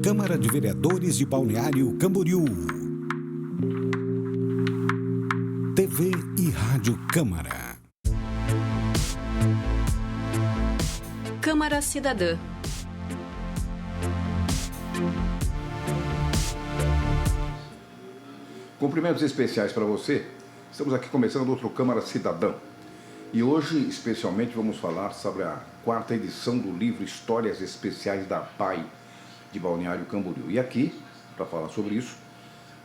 Câmara de Vereadores de Balneário Camboriú. TV e Rádio Câmara. Câmara Cidadã. Cumprimentos especiais para você. Estamos aqui começando outro Câmara Cidadã. E hoje, especialmente, vamos falar sobre a 4ª edição do livro Histórias Especiais da PAI de Balneário Camboriú. E aqui, para falar sobre isso,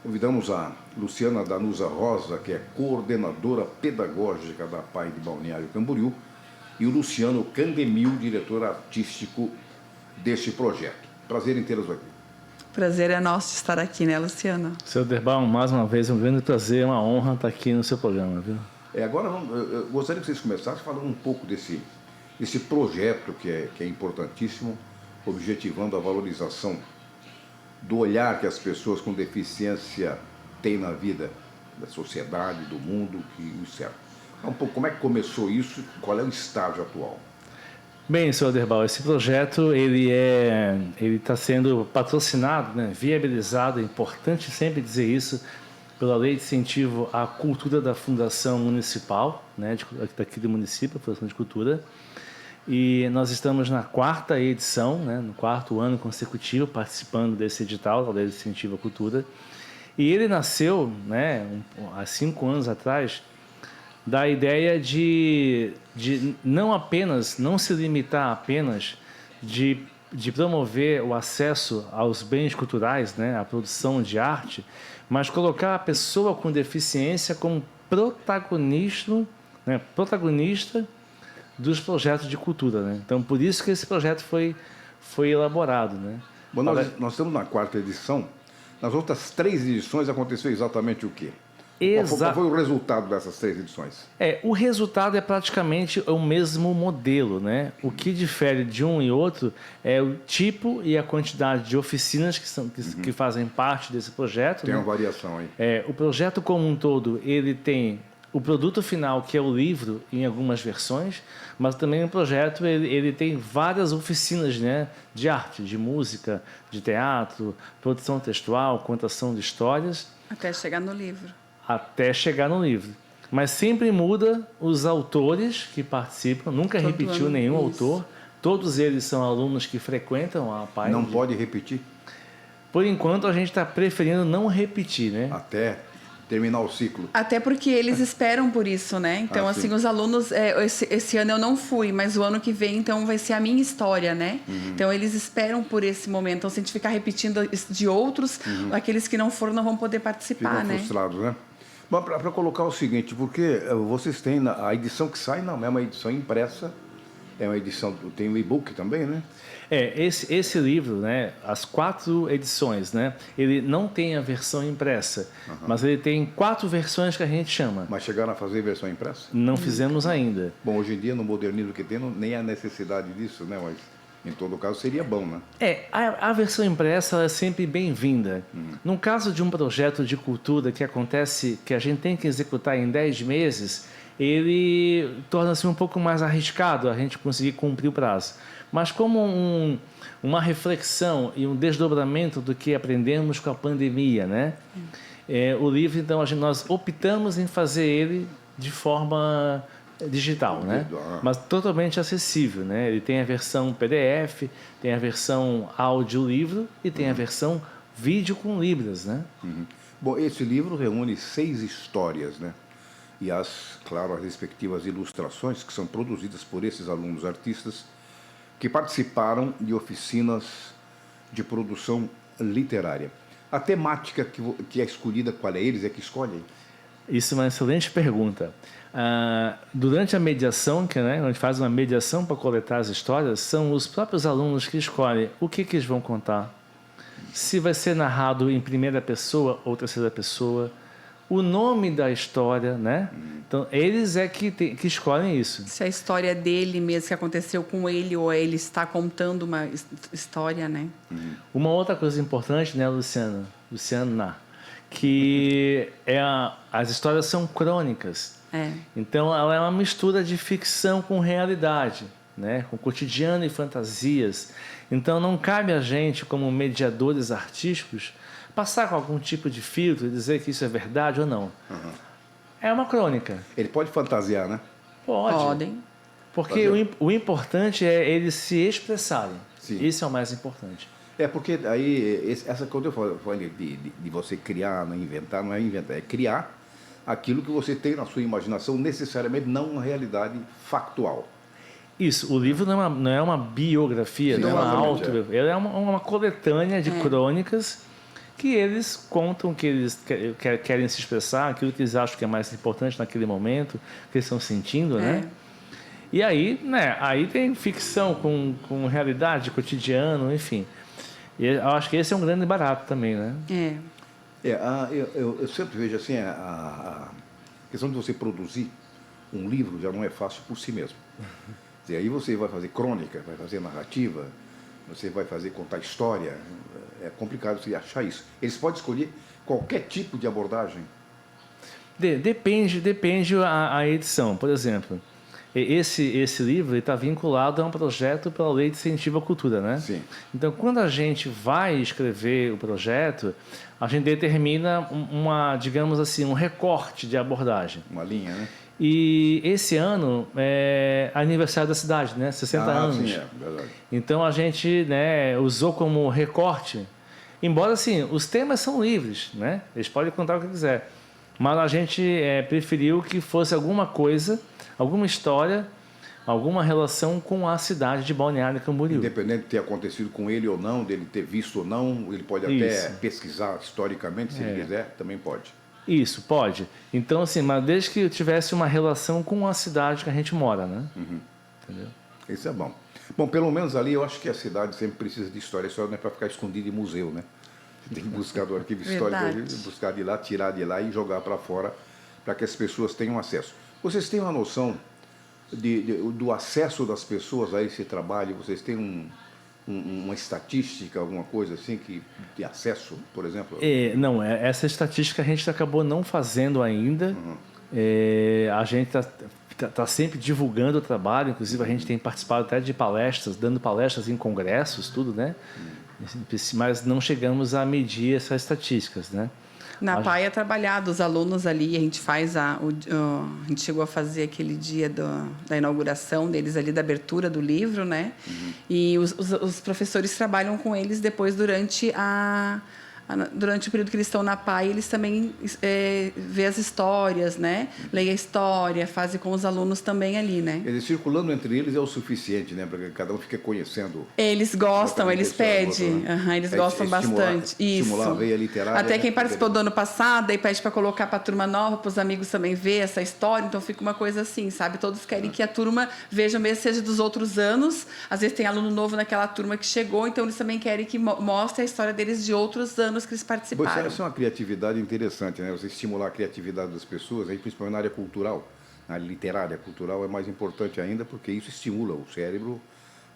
convidamos a Luciana Danusa Rosa, que é coordenadora pedagógica da PAI de Balneário Camboriú, e o Luciano Candemil, diretor artístico deste projeto. Prazer em tê-los aqui. Prazer é nosso de estar aqui, né, Luciano? Seu Derbaum, mais uma vez, um grande prazer, uma honra estar aqui no seu programa, viu? Agora, eu gostaria que vocês começassem falando um pouco desse projeto que é importantíssimo, objetivando a valorização do olhar que as pessoas com deficiência têm na vida da sociedade, do mundo que os cerca. Um pouco, como é que começou isso? Qual é o estágio atual? Bem, senhor Derbal, esse projeto ele está sendo patrocinado, né, viabilizado, é importante sempre dizer isso, pela Lei de Incentivo à Cultura da Fundação Municipal, né, daqui do município, a Fundação de Cultura, e nós estamos na 4ª edição, né, no 4º ano consecutivo, participando desse edital, da Lei de Incentivo à Cultura, e ele nasceu, né, há 5 anos atrás, da ideia de não se limitar apenas de promover o acesso aos bens culturais, né, à produção de arte, mas colocar a pessoa com deficiência como protagonista dos projetos de cultura, né? Então, por isso que esse projeto foi elaborado, né? Bom, nós estamos na 4ª edição. Nas outras 3 edições aconteceu exatamente o quê? Qual foi o resultado dessas 3 edições? O resultado é praticamente o mesmo modelo, né? O que difere de um e outro é o tipo e a quantidade de oficinas que fazem parte desse projeto. Tem, né, uma variação aí. O projeto como um todo, ele tem o produto final, que é o livro, em algumas versões, mas também o projeto ele tem várias oficinas, né, de arte, de música, de teatro, produção textual, contação de histórias. Até chegar no livro. Mas sempre muda os autores que participam, nunca repetiu nenhum autor. Todos eles são alunos que frequentam a PAI. Não pode repetir? Por enquanto, a gente está preferindo não repetir, né? Até terminar o ciclo. Até porque eles esperam por isso, né? Então, assim, os alunos... esse ano eu não fui, mas o ano que vem, então, vai ser a minha história, né? Então, eles esperam por esse momento. Então, se a gente ficar repetindo de outros, aqueles que não foram não vão poder participar, ficam né? Frustrados, né? Bom, para colocar o seguinte, porque vocês têm a edição que sai, não é uma edição impressa, é uma edição, tem o e-book também, né? Esse livro, né, as 4 edições, né, ele não tem a versão impressa, mas ele tem 4 versões que a gente chama. Mas chegaram a fazer versão impressa? Não fizemos ainda. Bom, hoje em dia, no modernismo que tem, nem há necessidade disso, né? Mas, em todo caso, seria bom, né? A versão impressa ela é sempre bem-vinda. No caso de um projeto de cultura que acontece, que a gente tem que executar em 10 meses, ele torna-se um pouco mais arriscado a gente conseguir cumprir o prazo. Mas como uma reflexão e um desdobramento do que aprendemos com a pandemia, né? O livro, então, nós optamos em fazer ele de forma digital, né? Mas totalmente acessível, né? Ele tem a versão PDF, tem a versão audiolivro e tem a versão vídeo com libras, né? Bom, esse livro reúne 6 histórias, né? E claro, as respectivas ilustrações que são produzidas por esses alunos artistas que participaram de oficinas de produção literária. A temática que é escolhida, qual é? Eles é que escolhem? Isso é uma excelente pergunta. Durante a mediação, né, a gente faz uma mediação para coletar as histórias, são os próprios alunos que escolhem o que eles vão contar. Se vai ser narrado em primeira pessoa ou terceira pessoa, o nome da história, né? Então, eles é que escolhem isso. Se a história dele mesmo, que aconteceu com ele, ou ele está contando uma história, né? Uma outra coisa importante, né, Luciana, que as histórias são crônicas. Então, ela é uma mistura de ficção com realidade. né? Com cotidiano e fantasias. Então, não cabe a gente, como mediadores artísticos, passar com algum tipo de filtro e dizer que isso é verdade ou não. É uma crônica. Ele pode fantasiar, né? Podem. Porque o importante é eles se expressarem. Sim. Isso é o mais importante. Porque aí, quando eu falei de você criar, não inventar, não é inventar, é criar aquilo que você tem na sua imaginação, necessariamente não uma realidade factual. Isso, o livro não é uma biografia, Sim, não é uma exatamente, ele é uma coletânea de crônicas que eles contam o que eles querem se expressar, aquilo que eles acham que é mais importante naquele momento, que eles estão sentindo, né? E aí, aí tem ficção com realidade, cotidiano, enfim. E eu acho que esse é um grande barato também, né? Eu sempre vejo assim, a questão de você produzir um livro já não é fácil por si mesmo. Quer dizer, aí você vai fazer crônica, vai fazer narrativa, você vai contar história, é complicado você achar isso. Eles podem escolher qualquer tipo de abordagem? Depende a edição. Por exemplo, esse livro está vinculado a um projeto pela Lei de Incentivo à Cultura, né? Sim. Então, quando a gente vai escrever o projeto, a gente determina digamos assim, um recorte de abordagem. Uma linha, né? E esse ano é aniversário da cidade, né? 60 anos. Sim, verdade. Então, a gente usou como recorte, embora, assim, os temas são livres, né? Eles podem contar o que quiser. Mas a gente preferiu que fosse alguma coisa, alguma história, alguma relação com a cidade de Balneário Camboriú. Independente de ter acontecido com ele ou não, dele ter visto ou não, ele pode até pesquisar historicamente, se ele quiser, também pode. Isso, pode. Então, assim, mas desde que tivesse uma relação com a cidade que a gente mora, né? Entendeu? Isso é bom. Bom, pelo menos ali eu acho que a cidade sempre precisa de história. A história não é para ficar escondida em museu, né? Você tem que buscar do arquivo histórico, buscar de lá, tirar de lá e jogar para fora para que as pessoas tenham acesso. Vocês têm uma noção do acesso das pessoas a esse trabalho? Vocês têm uma estatística, alguma coisa assim, de acesso, por exemplo? Não, essa estatística a gente acabou não fazendo ainda. A gente está sempre divulgando o trabalho, inclusive a gente tem participado até de palestras, dando palestras em congressos, tudo, né? Mas não chegamos a medir essas estatísticas, né? Na PAI é trabalhado, os alunos ali, a gente faz a gente chegou a fazer aquele dia da inauguração deles ali, da abertura do livro, né? E os professores trabalham com eles depois durante o período que eles estão na PAI, eles também vê as histórias, né? Leem a história, fazem com os alunos também ali, né? Eles circulando entre eles é o suficiente, né? Para que cada um fique conhecendo. Eles gostam, eles pedem. Eles gostam bastante. Estimular a veia literária. Até quem participou do ano passado, aí pede para colocar para a turma nova, para os amigos também ver essa história. Então fica uma coisa assim, sabe? Todos querem que a turma veja mesmo, seja dos outros anos. Às vezes tem aluno novo naquela turma que chegou, então eles também querem que mostre a história deles de outros anos que eles participaram. Isso é uma criatividade interessante, né? Você estimular a criatividade das pessoas, aí, principalmente na área cultural, na área literária, cultural é mais importante ainda, porque isso estimula o cérebro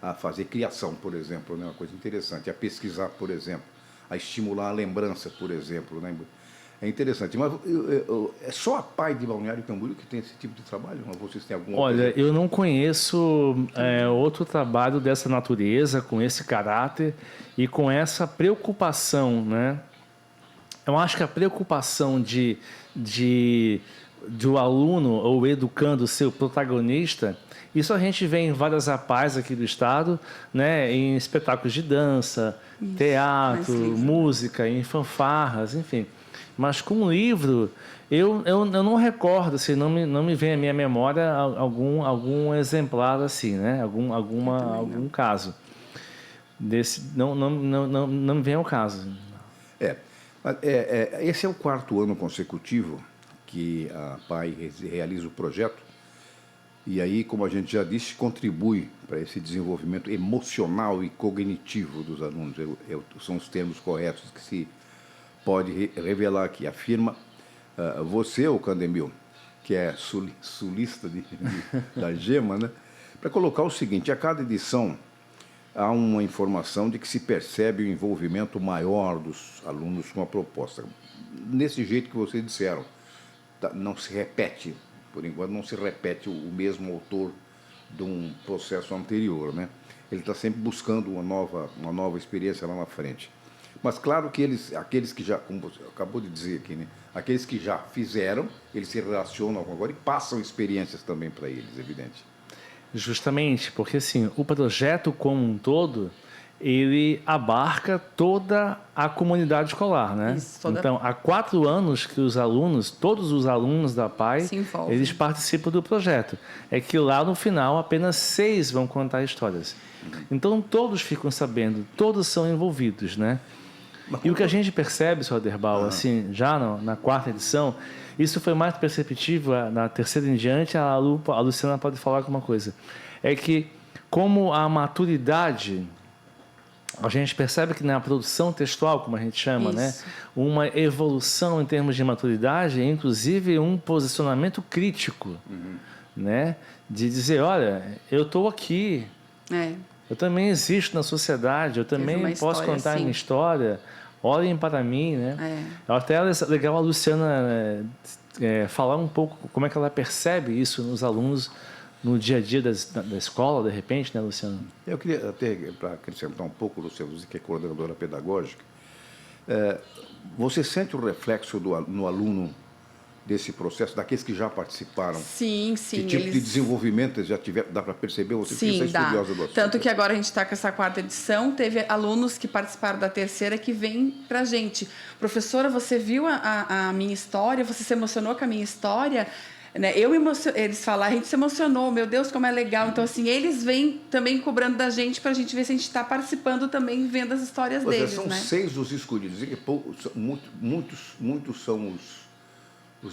a fazer criação, por exemplo, né? Uma coisa interessante, a pesquisar, por exemplo, a estimular a lembrança, por exemplo, né? É interessante. Mas é só a PAI de Balneário Camboriú que tem esse tipo de trabalho? Ou vocês têm algum outro? Olha, eu não conheço outro trabalho dessa natureza, com esse caráter e com essa preocupação, né? Eu acho que a preocupação do aluno ou educando ser o protagonista, isso a gente vê em várias APAES aqui do estado, né? Em espetáculos de dança, teatro, música, em fanfarras, enfim. Mas com o livro, eu não recordo, assim, não me vem à minha memória algum exemplar assim, né? Algum caso desse, não me vem ao caso. Esse é o 4º ano consecutivo que a PAI realiza o projeto e aí, como a gente já disse, contribui para esse desenvolvimento emocional e cognitivo dos alunos. São os termos corretos que se pode revelar aqui. Afirma você, o Candemil, que é sulista da GEMA, né? Para colocar o seguinte: a cada edição há uma informação de que se percebe o envolvimento maior dos alunos com a proposta. Nesse jeito que vocês disseram, não se repete, por enquanto não se repete o mesmo autor de um processo anterior, né? Ele está sempre buscando uma nova experiência lá na frente. Mas claro que aqueles que já, como você acabou de dizer aqui, né? Aqueles que já fizeram, eles se relacionam com agora e passam experiências também para eles, evidente. Justamente, porque assim, o projeto como um todo, ele abarca toda a comunidade escolar, né? Isso, Então, há 4 anos que os alunos, todos os alunos da PAI, eles participam do projeto. É que lá no final, apenas 6 vão contar histórias. Então, todos ficam sabendo, todos são envolvidos, né? E o que a gente percebe, Sr. Aderbal, assim, já na 4ª edição, isso foi mais perceptível na 3ª em diante, a Luciana pode falar alguma coisa. É que, como a maturidade, a gente percebe que na produção textual, como a gente chama, né, uma evolução em termos de maturidade, inclusive um posicionamento crítico, né, de dizer, olha, eu estou aqui, eu também existo na sociedade, eu também posso contar a minha história, olhem para mim, né? Até é legal a Luciana falar um pouco como é que ela percebe isso nos alunos no dia a dia da escola, de repente, né, Luciana? Eu queria até, para acrescentar um pouco, Luciana, você que é coordenadora pedagógica, você sente o reflexo no aluno desse processo, daqueles que já participaram? Sim, sim. Que tipo de desenvolvimento eles já tiveram? Dá para perceber? Você sim, dá. Tanto que agora a gente está com essa 4ª edição, teve alunos que participaram da 3ª que vêm para a gente. Professora, você viu a minha história? Você se emocionou com a minha história? Né? Eles falaram, a gente se emocionou, meu Deus, como é legal. Então, assim, eles vêm também cobrando da gente para a gente ver se a gente está participando também, vendo as histórias deles. São 6 os escolhidos. Muitos são os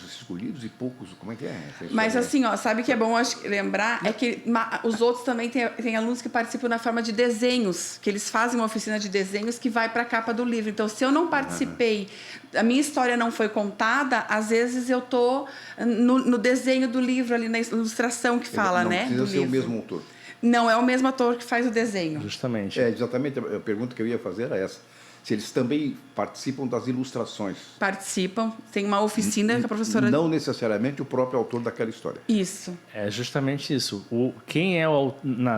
escolhidos e poucos, como é que é? Mas assim, sabe que é bom lembrar? É que os outros também tem alunos que participam na forma de desenhos, que eles fazem uma oficina de desenhos que vai para a capa do livro. Então, se eu não participei, a minha história não foi contada, às vezes eu estou no desenho do livro, ali na ilustração que fala, né? Não precisa ser o mesmo autor. Não, é o mesmo ator que faz o desenho. Justamente. Exatamente, a pergunta que eu ia fazer era essa. Se eles também participam das ilustrações. Participam, tem uma oficina que a professora... Não necessariamente o próprio autor daquela história. Isso. É justamente isso. Quem é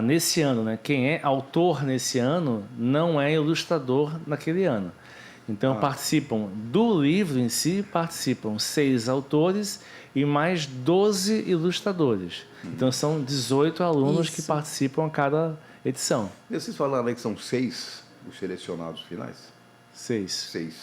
nesse ano, né? Quem é autor nesse ano não é ilustrador naquele ano. Então participam do livro em si, participam 6 autores e mais 12 ilustradores. Então são 18 alunos que participam a cada edição. Vocês falaram aí que são 6 os selecionados finais? 6.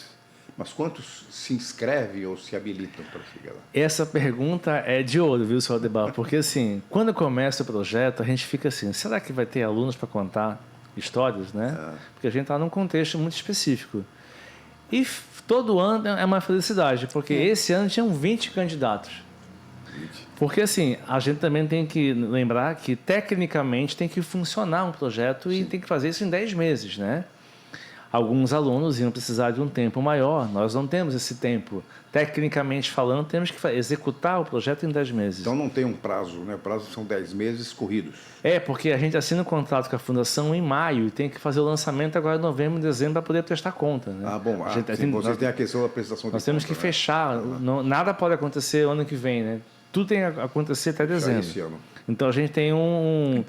Mas quantos se inscrevem ou se habilitam para chegar lá? Essa pergunta é de ouro, viu, Sr. Aderbal? Porque, assim, quando começa o projeto, a gente fica assim, será que vai ter alunos para contar histórias, né? Porque a gente está num contexto muito específico. E todo ano é uma felicidade, porque esse ano tinham 20 candidatos. Porque, assim, a gente também tem que lembrar que, tecnicamente, tem que funcionar um projeto e tem que fazer isso em 10 meses, né? Alguns alunos iam precisar de um tempo maior, nós não temos esse tempo. Tecnicamente falando, temos que executar o projeto em 10 meses. Então não tem um prazo, né? O prazo são 10 meses corridos. Porque a gente assina um contrato com a Fundação em maio e tem que fazer o lançamento agora em novembro, dezembro, para poder prestar conta. Né? Vocês têm a questão da prestação de conta. Nós temos que fechar, nada pode acontecer ano que vem, né? Tudo tem que acontecer até dezembro. Esse ano. Então a gente tem um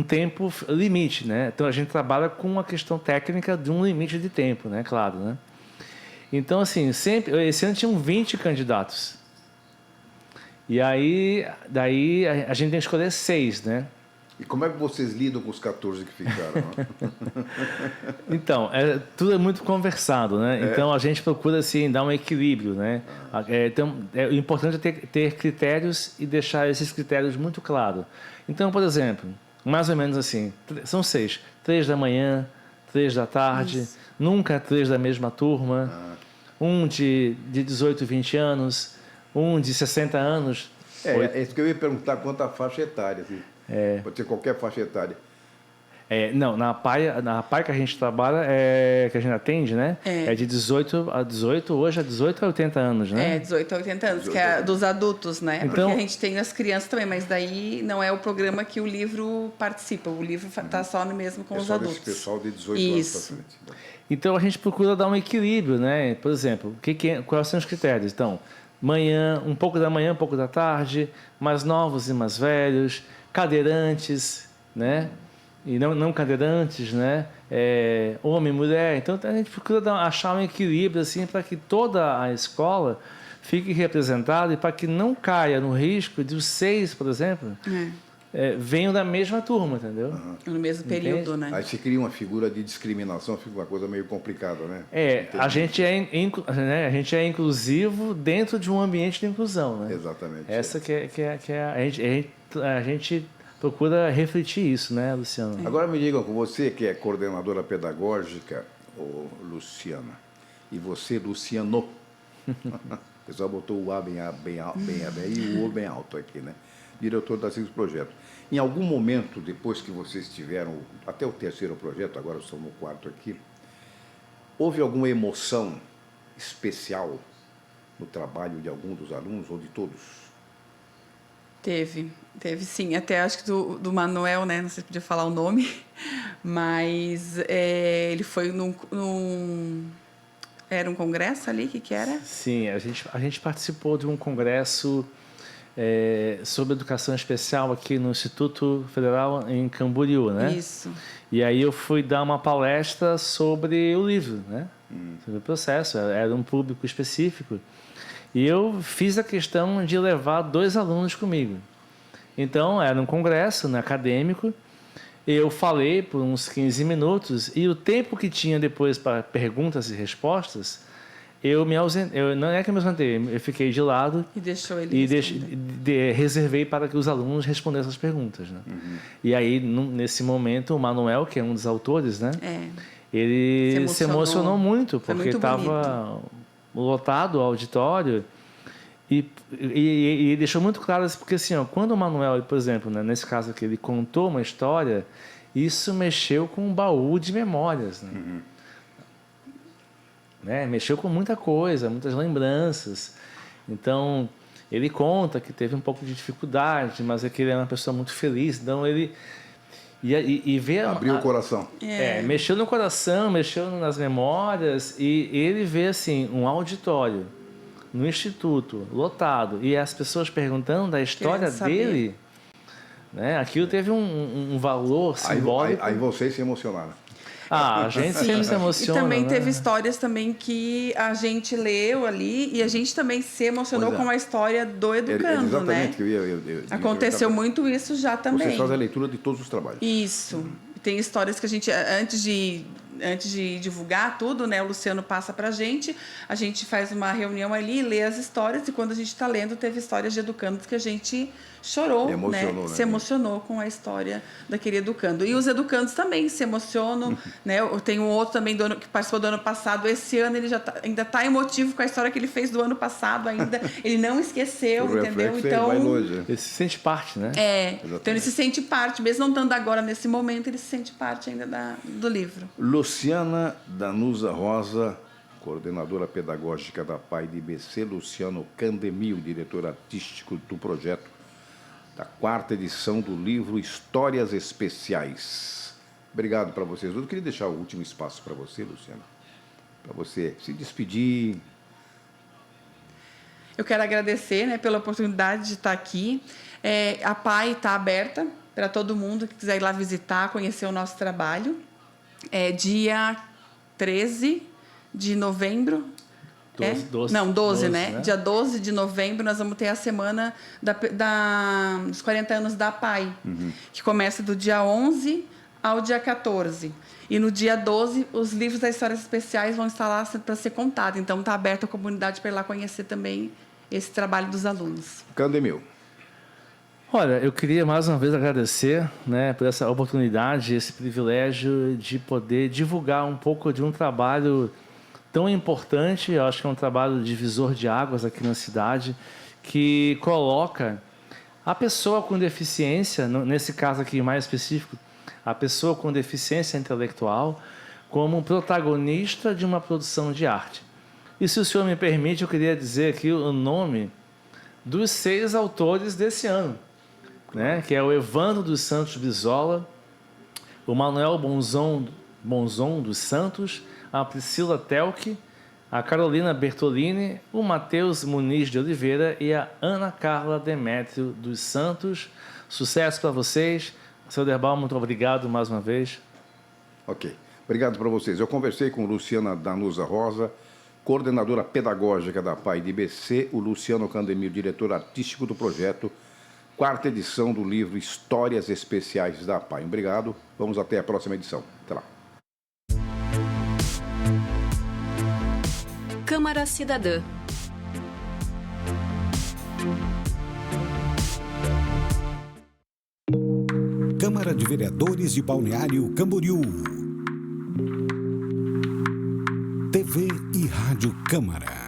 tempo limite, né? Então a gente trabalha com uma questão técnica de um limite de tempo, né? Claro, né? Então, assim, esse ano tinham 20 candidatos. E aí, daí a gente tem que escolher 6, né? E como é que vocês lidam com os 14 que ficaram? Então, tudo é muito conversado, né? Então, a gente procura, assim, dar um equilíbrio, né? Então, o importante é ter critérios e deixar esses critérios muito claros. Então, por exemplo, mais ou menos assim, são 6. 3 da manhã, 3 da tarde, nunca 3 da mesma turma, um de 18, 20 anos, um de 60 anos. É isso que eu ia perguntar quanto à faixa etária, assim. Pode ser qualquer faixa etária. Não, na PAI que a gente trabalha, que a gente atende, né? É de 18 a 18, hoje é 18 a 80 anos, né? 18 a 80 anos, 18 que é dos adultos, né? Então, porque a gente tem as crianças também, mas daí não é o programa que o livro participa. O livro está só no mesmo com os adultos. Esse pessoal de 18 anos para frente. Então, a gente procura dar um equilíbrio, né? Por exemplo, quais são os critérios? Então, manhã, um pouco da manhã, um pouco da tarde, mais novos e mais velhos, cadeirantes, né? E não cadeirantes, né? Homem, mulher. Então a gente procura achar um equilíbrio assim para que toda a escola fique representada e para que não caia no risco de os 6, por exemplo, venham da mesma turma, entendeu? No mesmo período, né? Aí se cria uma figura de discriminação, fica uma coisa meio complicada, né? A gente a gente é inclusivo dentro de um ambiente de inclusão, né? Exatamente. Essa que é a gente procura refletir isso, né, Luciano? Agora me digam, com você que é coordenadora pedagógica, Luciana, e você, Luciano, o pessoal botou o A bem alto e o O bem alto aqui, né? Diretor da Sigos Projeto. Em algum momento, depois que vocês tiveram até o 3º projeto, agora estamos no 4º aqui, houve alguma emoção especial no trabalho de algum dos alunos ou de todos? Teve sim. Até acho que do Manuel, né? Não sei se podia falar o nome, mas ele foi era um congresso ali, que era? Sim, a gente participou de um congresso sobre educação especial aqui no Instituto Federal em Camboriú, né? Isso. E aí eu fui dar uma palestra sobre o livro, né? Sobre o processo, era um público específico. E eu fiz a questão de levar 2 alunos comigo. Então, era um congresso, né, acadêmico. Eu falei por uns 15 minutos e o tempo que tinha depois para perguntas e respostas, eu me ausentei. Não é que eu me ausentei, eu fiquei de lado e deixou ele reservei para que os alunos respondessem as perguntas, né? E aí, nesse momento, o Manuel, que é um dos autores, né? Ele se emocionou muito, porque estava lotado o auditório e deixou muito claro isso, porque assim, quando o Manuel, por exemplo, né, nesse caso aqui, ele contou uma história, isso mexeu com um baú de memórias, né? Mexeu com muita coisa, muitas lembranças. Então, ele conta que teve um pouco de dificuldade, mas é que ele é uma pessoa muito feliz, então ele abriu o coração. Mexeu no coração, mexeu nas memórias, e ele vê assim um auditório no instituto lotado e as pessoas perguntando da história dele, né? Aquilo teve um valor simbólico. Aí vocês se emocionaram. A gente sempre se emociona. E também né? teve histórias também que a gente leu ali e a gente também se emocionou com a história do educando, exatamente, né? Que eu Aconteceu muito isso já também. Você faz a leitura de todos os trabalhos. Isso. Tem histórias que a gente, antes de divulgar tudo, né, o Luciano passa pra gente, a gente faz uma reunião ali, lê as histórias, e quando a gente está lendo, teve histórias de educandos que a gente chorou, né? Se emocionou com a história daquele educando. E os educandos também se emocionam, né? Eu tenho um outro também que participou do ano passado, esse ano ele ainda está emotivo com a história que ele fez do ano passado, ainda ele não esqueceu, entendeu? Então, ele se sente parte, né? Então ele se sente parte, mesmo não estando agora nesse momento, ele se sente parte ainda do livro. Luciana Danusa Rosa, coordenadora pedagógica da PAI de IBC, Luciano Candemil, diretor artístico do projeto da 4ª edição do livro Histórias Especiais. Obrigado para vocês. Eu queria deixar o último espaço para você, Luciana, para você se despedir. Eu quero agradecer, né, pela oportunidade de estar aqui. A PAI está aberta para todo mundo que quiser ir lá visitar, conhecer o nosso trabalho. Dia 13 de novembro. 12, né? Dia 12 de novembro nós vamos ter a semana dos 40 anos da PAI, que começa do dia 11 ao dia 14. E no dia 12, os livros das histórias especiais vão estar lá para ser contados. Então, está aberto a comunidade para ir lá conhecer também esse trabalho dos alunos. Candemil. Olha, eu queria mais uma vez agradecer, né, por essa oportunidade, esse privilégio de poder divulgar um pouco de um trabalho tão importante. Eu acho que é um trabalho divisor de águas aqui na cidade, que coloca a pessoa com deficiência, nesse caso aqui mais específico, a pessoa com deficiência intelectual, como protagonista de uma produção de arte. E se o senhor me permite, eu queria dizer aqui o nome dos 6 autores desse ano, né? Que é o Evandro dos Santos Brizola, o Manuel Bonzon dos Santos, a Priscila Telke, a Carolina Bertolini, o Matheus Muniz de Oliveira e a Ana Carla Demétrio dos Santos. Sucesso para vocês. Seu Derbal, muito obrigado mais uma vez. Ok. Obrigado para vocês. Eu conversei com Luciana Danusa Rosa, coordenadora pedagógica da PAI de IBC, o Luciano Candemil, diretor artístico do projeto, 4ª edição do livro Histórias Especiais da PAI. Obrigado. Vamos até a próxima edição. Até lá. Câmara Cidadã. Câmara de Vereadores de Balneário Camboriú. TV e Rádio Câmara.